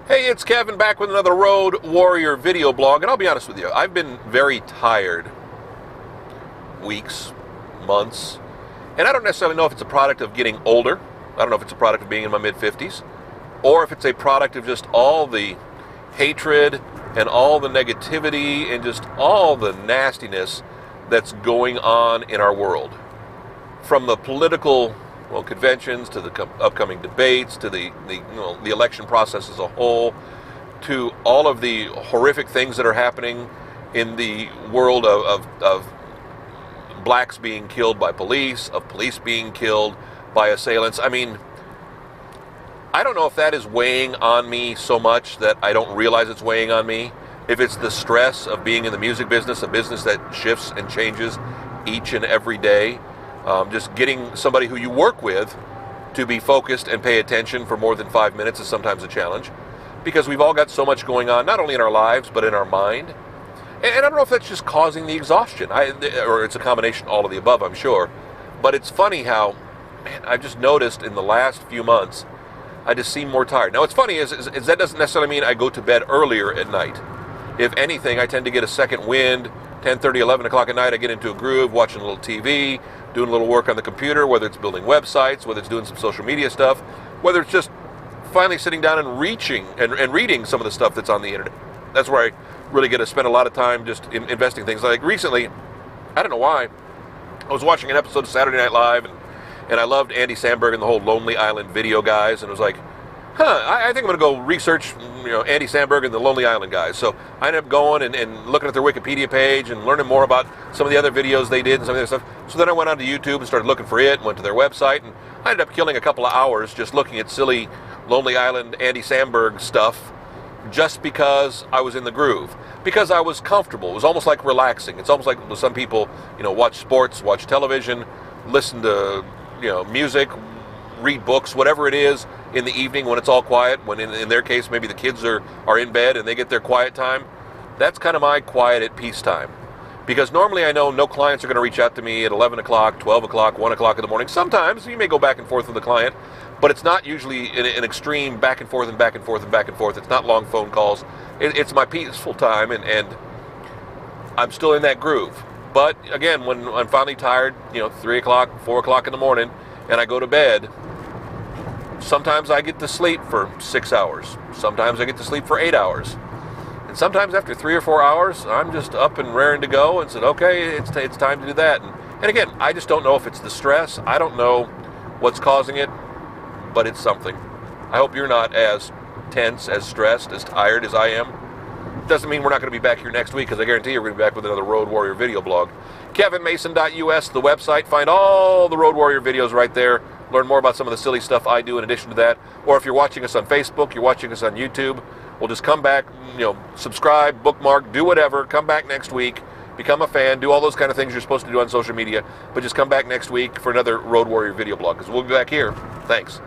Hey, it's Kevin back with another Road Warrior video blog, and I'll be honest with you, I've been very tired weeks, months, and I don't necessarily know if it's a product of getting older. I don't know if it's a product of being in my mid-50s, or if it's a product of just all the hatred and all the negativity and just all the nastiness that's going on in our world. From the political conventions to the upcoming debates, to the election process as a whole, to all of the horrific things that are happening in the world of blacks being killed by police, of police being killed by assailants. I mean, I don't know if that is weighing on me so much that I don't realize it's weighing on me. If it's the stress of being in the music business, a business that shifts and changes each and every day. Just getting somebody who you work with to be focused and pay attention for more than 5 minutes is sometimes a challenge, because we've all got so much going on, not only in our lives, but in our mind. And I don't know if that's just causing the exhaustion, or it's a combination of all of the above, I'm sure. But it's funny how, man, I've just noticed in the last few months, I just seem more tired. Now, what's funny is that doesn't necessarily mean I go to bed earlier at night. If anything, I tend to get a second wind. 10:30, 11 o'clock at night, I get into a groove, watching a little TV, doing a little work on the computer, whether it's building websites, whether it's doing some social media stuff, whether it's just finally sitting down and reading some of the stuff that's on the internet. That's where I really get to spend a lot of time just investing things. Like recently, I don't know why, I was watching an episode of Saturday Night Live, and I loved Andy Samberg and the whole Lonely Island video guys, and it was like, I think I'm going to go research, Andy Samberg and the Lonely Island guys. So I ended up going and looking at their Wikipedia page and learning more about some of the other videos they did and some of the other stuff. So then I went onto YouTube and started looking for it and went to their website, and I ended up killing a couple of hours just looking at silly Lonely Island Andy Samberg stuff, just because I was in the groove, because I was comfortable. It was almost like relaxing. It's almost like some people, watch sports, watch television, listen to, music, read books, whatever it is, in the evening when it's all quiet, when in their case maybe the kids are in bed and they get their quiet time. That's kind of my quiet at peace time, because normally I know no clients are going to reach out to me at 11 o'clock, 12 o'clock, 1 o'clock in the morning. Sometimes you may go back and forth with the client, but it's not usually an extreme back and forth and back and forth and back and forth. It's not long phone calls. It's my peaceful time, and I'm still in that groove. But again, when I'm finally tired, 3 o'clock, 4 o'clock in the morning, and I go to bed, sometimes I get to sleep for 6 hours. Sometimes I get to sleep for 8 hours. And sometimes after 3 or 4 hours, I'm just up and raring to go and said, okay, it's time to do that. And again, I just don't know if it's the stress. I don't know what's causing it, but it's something. I hope you're not as tense, as stressed, as tired as I am. Doesn't mean we're not going to be back here next week, because I guarantee you're going to be back with another Road Warrior video blog. KevinMason.us, the website. Find all the Road Warrior videos right there. Learn more about some of the silly stuff I do in addition to that. Or if you're watching us on Facebook, you're watching us on YouTube, well, just come back, subscribe, bookmark, do whatever. Come back next week, become a fan, do all those kind of things you're supposed to do on social media. But just come back next week for another Road Warrior video blog, because we'll be back here. Thanks.